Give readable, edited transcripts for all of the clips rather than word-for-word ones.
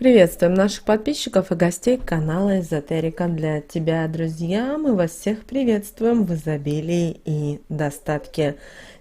Приветствуем наших подписчиков и гостей канала Эзотерика для тебя, друзья. Мы вас всех приветствуем в изобилии и достатке.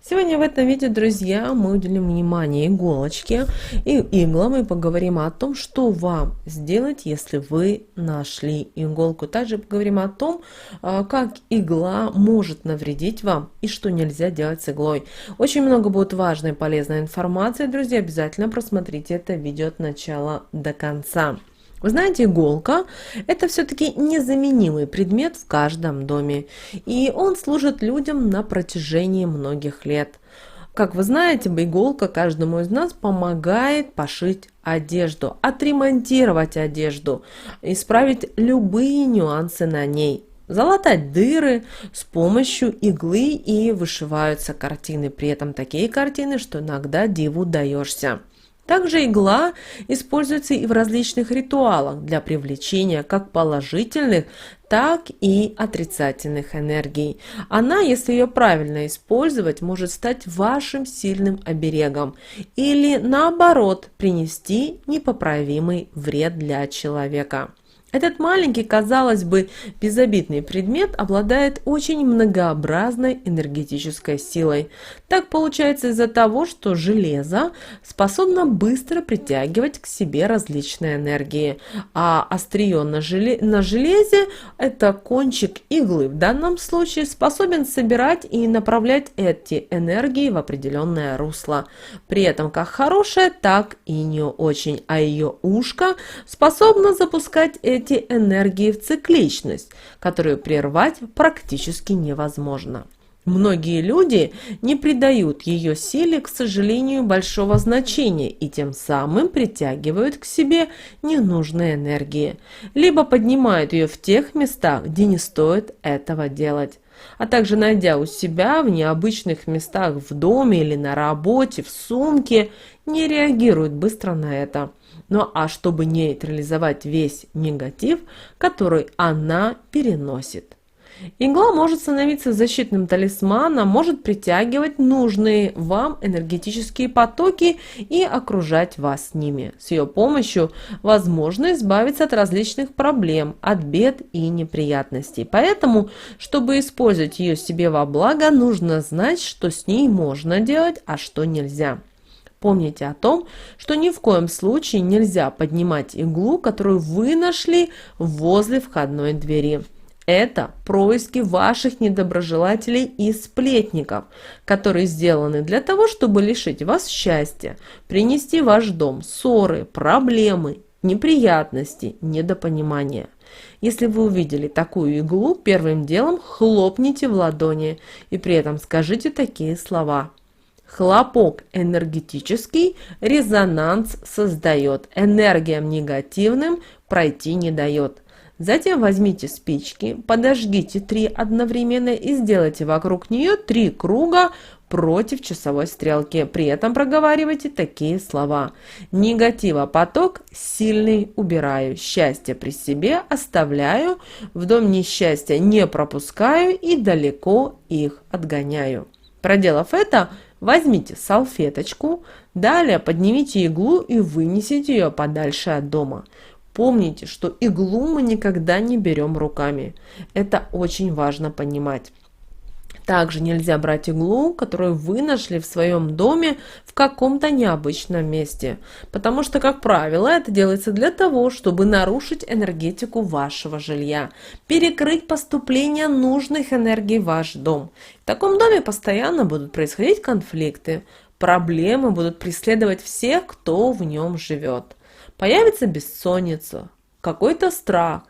Сегодня в этом видео, друзья, мы уделим внимание иголочке и иглам и поговорим о том, что вам сделать, если вы нашли иголку. Также поговорим о том, как игла может навредить вам и что нельзя делать с иглой. Очень много будет важной и полезной информации, друзья. Обязательно просмотрите это видео от начала до конца. Вы знаете, иголка – это все-таки незаменимый предмет в каждом доме, и он служит людям на протяжении многих лет. Как вы знаете, иголка каждому из нас помогает пошить одежду, отремонтировать одежду, исправить любые нюансы на ней, залатать дыры с помощью иглы, и вышиваются картины. При этом такие картины, что иногда диву даешься. Также игла используется и в различных ритуалах для привлечения как положительных, так и отрицательных энергий. Она, если ее правильно использовать, может стать вашим сильным оберегом или, наоборот, принести непоправимый вред для человека. Этот маленький, казалось бы, безобидный предмет обладает очень многообразной энергетической силой. Так получается из-за того, что железо способно быстро притягивать к себе различные энергии, а острие на железе, это кончик иглы, в данном случае способен собирать и направлять эти энергии в определенное русло. При этом как хорошее, так и не очень, а ее ушко способно запускать эти энергии в цикличность, которую прервать практически невозможно. Многие люди не придают ее силе, к сожалению, большого значения и тем самым притягивают к себе ненужные энергии, либо поднимают ее в тех местах, где не стоит этого делать. А также, найдя у себя в необычных местах в доме или на работе, в сумке, не реагируют быстро на это. Ну а чтобы нейтрализовать весь негатив, который она переносит. Игла может становиться защитным талисманом, может притягивать нужные вам энергетические потоки и окружать вас ними. С ее помощью возможно избавиться от различных проблем, от бед и неприятностей. Поэтому, чтобы использовать ее себе во благо, нужно знать, что с ней можно делать, а что нельзя. Помните о том, что ни в коем случае нельзя поднимать иглу, которую вы нашли возле входной двери. Это происки ваших недоброжелателей и сплетников, которые сделаны для того, чтобы лишить вас счастья, принести в ваш дом ссоры, проблемы, неприятности, недопонимания. Если вы увидели такую иглу, первым делом хлопните в ладони и при этом скажите такие слова. Хлопок энергетический, резонанс создает, энергиям негативным пройти не дает. Затем возьмите спички, подожгите 3 одновременно и сделайте вокруг нее 3 круга против часовой стрелки. При этом проговаривайте такие слова. Негативопоток сильный убираю, счастье при себе оставляю, в дом несчастья не пропускаю и далеко их отгоняю. Проделав это, возьмите салфеточку, далее поднимите иглу и вынесите ее подальше от дома. Помните, что иглу мы никогда не берем руками. Это очень важно понимать. Также нельзя брать иглу, которую вы нашли в своем доме в каком-то необычном месте, потому что, как правило, это делается для того, чтобы нарушить энергетику вашего жилья, перекрыть поступление нужных энергий в ваш дом. В таком доме постоянно будут происходить конфликты, проблемы будут преследовать всех, кто в нем живет. Появится бессонница, какой-то страх,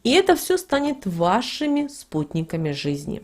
и это все станет вашими спутниками жизни.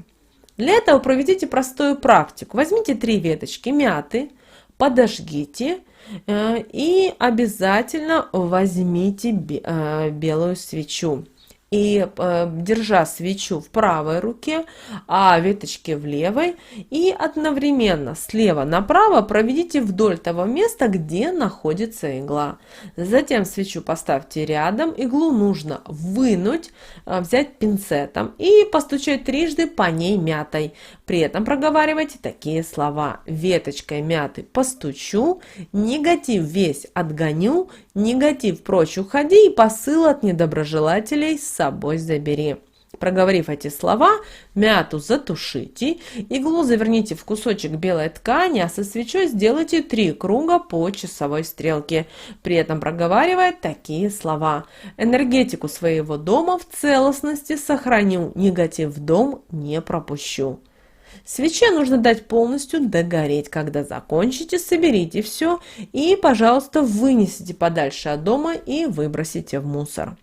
Для этого проведите простую практику. Возьмите 3 веточки мяты, подожгите и обязательно возьмите белую свечу. И держа свечу в правой руке, а веточки в левой, и одновременно слева направо проведите вдоль того места, где находится игла. Затем свечу поставьте рядом, иглу нужно вынуть, взять пинцетом и постучать 3 по ней мятой. При этом проговаривайте такие слова: веточкой мяты постучу, негатив весь отгоню, негатив прочь уходи и посыл от недоброжелателей с собой забери. Проговорив эти слова, мяту затушите, иглу заверните в кусочек белой ткани, а со свечой сделайте 3 круга по часовой стрелке, при этом проговаривая такие слова: энергетику своего дома в целостности сохраню, негатив в дом не пропущу. Свече нужно дать полностью догореть. Когда закончите, соберите все и, пожалуйста, вынесите подальше от дома и выбросите в мусор.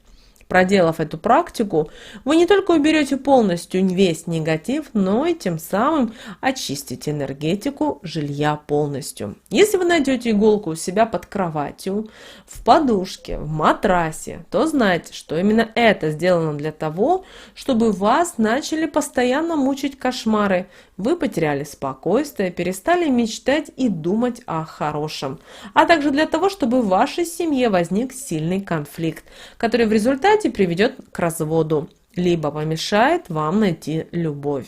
Проделав эту практику, вы не только уберете полностью весь негатив, но и тем самым очистите энергетику жилья полностью. Если вы найдете иголку у себя под кроватью, в подушке, в матрасе, то знайте, что именно это сделано для того, чтобы вас начали постоянно мучить кошмары. Вы потеряли спокойствие, перестали мечтать и думать о хорошем, а также для того, чтобы в вашей семье возник сильный конфликт, который в результате приведет к разводу, либо помешает вам найти любовь.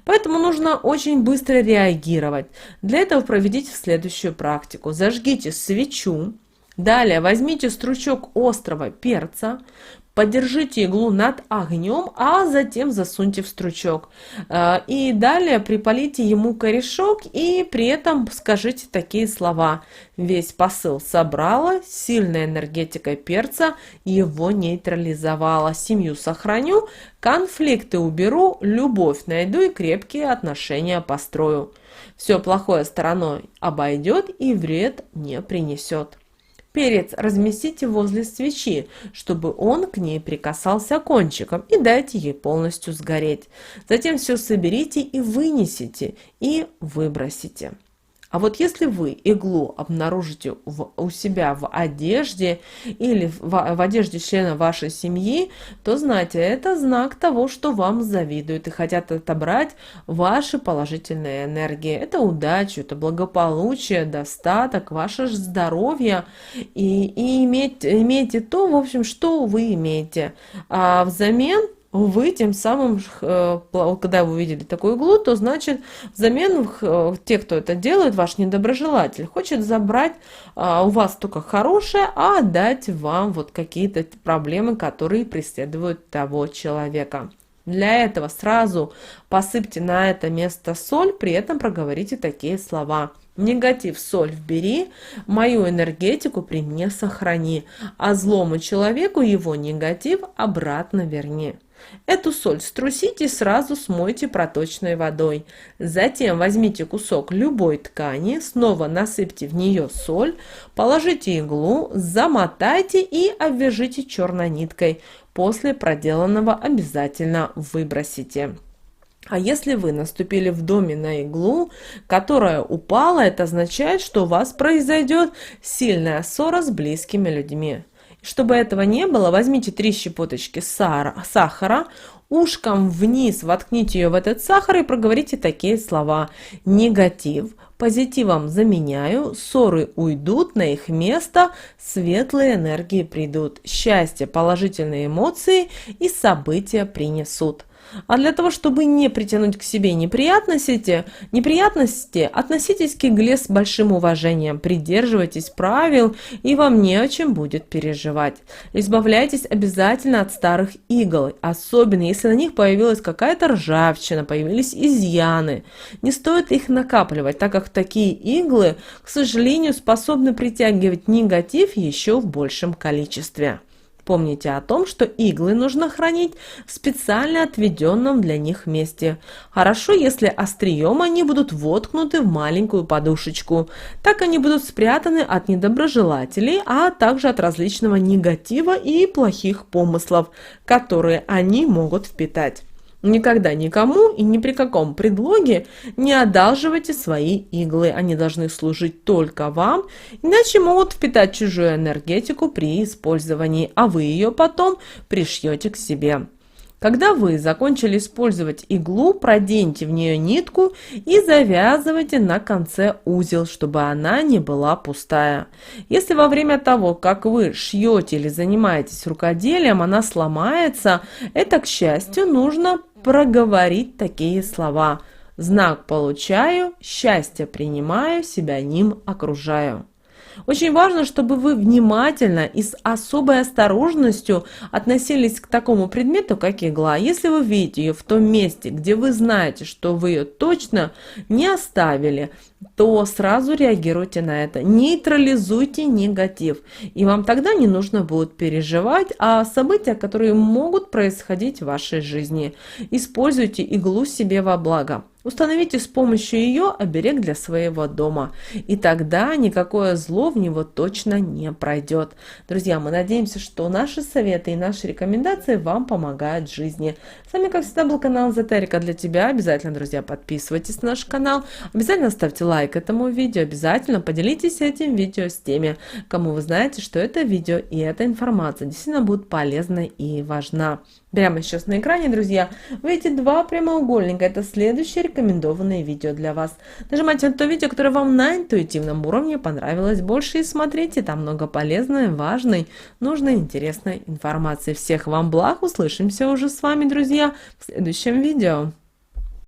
Поэтому нужно очень быстро реагировать. Для этого проведите следующую практику. Зажгите свечу, далее возьмите стручок острого перца, подержите иглу над огнем, а затем засуньте в стручок. И далее припалите ему корешок и при этом скажите такие слова: весь посыл собрала, сильной энергетикой перца его нейтрализовала, семью сохраню, конфликты уберу, любовь найду и крепкие отношения построю. Все плохое стороной обойдет и вред не принесет. Перец разместите возле свечи, чтобы он к ней прикасался кончиком, и дайте ей полностью сгореть. Затем все соберите и вынесите, и выбросите. А вот если вы иглу обнаружите у себя в одежде или в одежде члена вашей семьи, то знайте, это знак того, что вам завидуют и хотят отобрать ваши положительные энергии. Это удача, это благополучие, достаток, ваше здоровье. И имейте то, в общем, что вы имеете. А взамен вы тем самым, когда вы увидели такую иглу, то значит взамен те, кто это делает, ваш недоброжелатель, хочет забрать у вас только хорошее, а отдать вам вот какие-то проблемы, которые преследуют того человека. Для этого сразу посыпьте на это место соль, при этом проговорите такие слова: негатив соль вбери, мою энергетику при мне сохрани, а злому человеку его негатив обратно верни. Эту соль струсите и сразу смойте проточной водой. Затем возьмите кусок любой ткани, снова насыпьте в нее соль, положите иглу, замотайте и обвяжите черной ниткой. После проделанного обязательно выбросите. А если вы наступили в доме на иглу, которая упала, это означает, что у вас произойдет сильная ссора с близкими людьми. Чтобы этого не было, возьмите 3 щепоточки сахара, ушком вниз воткните ее в этот сахар и проговорите такие слова: негатив позитивом заменяю, ссоры уйдут, на их место светлые энергии придут, счастье, положительные эмоции и события принесут. А для того, чтобы не притянуть к себе неприятности, относитесь к игле с большим уважением, придерживайтесь правил, и вам не о чем будет переживать. Избавляйтесь обязательно от старых игл, особенно если на них появилась какая-то ржавчина, появились изъяны. Не стоит их накапливать, так как такие иглы, к сожалению, способны притягивать негатив еще в большем количестве. Помните о том, что иглы нужно хранить в специально отведенном для них месте. Хорошо, если острием они будут воткнуты в маленькую подушечку. Так они будут спрятаны от недоброжелателей, а также от различного негатива и плохих помыслов, которые они могут впитать. Никогда никому и ни при каком предлоге не одалживайте свои иглы. Они должны служить только вам, иначе могут впитать чужую энергетику при использовании, а вы ее потом пришьете к себе. Когда вы закончили использовать иглу, проденьте в нее нитку и завязывайте на конце узел, чтобы она не была пустая. Если во время того, как вы шьете или занимаетесь рукоделием, она сломается, это, к счастью, нужно проговорить такие слова: Знак получаю, счастье принимаю, себя ним окружаю. Очень важно, чтобы вы внимательно и с особой осторожностью относились к такому предмету, как игла. Если вы видите ее в том месте, где вы знаете, что вы ее точно не оставили, то сразу реагируйте на это, нейтрализуйте негатив, и вам тогда не нужно будет переживать о событиях, которые могут происходить в вашей жизни. Используйте иглу себе во благо. Установите с помощью ее оберег для своего дома, и тогда никакое зло в него точно не пройдет. Друзья, мы надеемся, что наши советы и наши рекомендации вам помогают в жизни. С вами, как всегда, был канал Эзотерика для тебя. Обязательно, друзья, подписывайтесь на наш канал, обязательно ставьте лайк этому видео, обязательно поделитесь этим видео с теми, кому вы знаете, что это видео и эта информация действительно будет полезна и важна. Прямо сейчас на экране, друзья, вы видите два прямоугольника. Это следующее рекомендованное видео для вас. Нажимайте на то видео, которое вам на интуитивном уровне понравилось больше, и смотрите, там много полезной, важной, нужной, интересной информации. Всех вам благ, услышимся уже с вами, друзья, в следующем видео.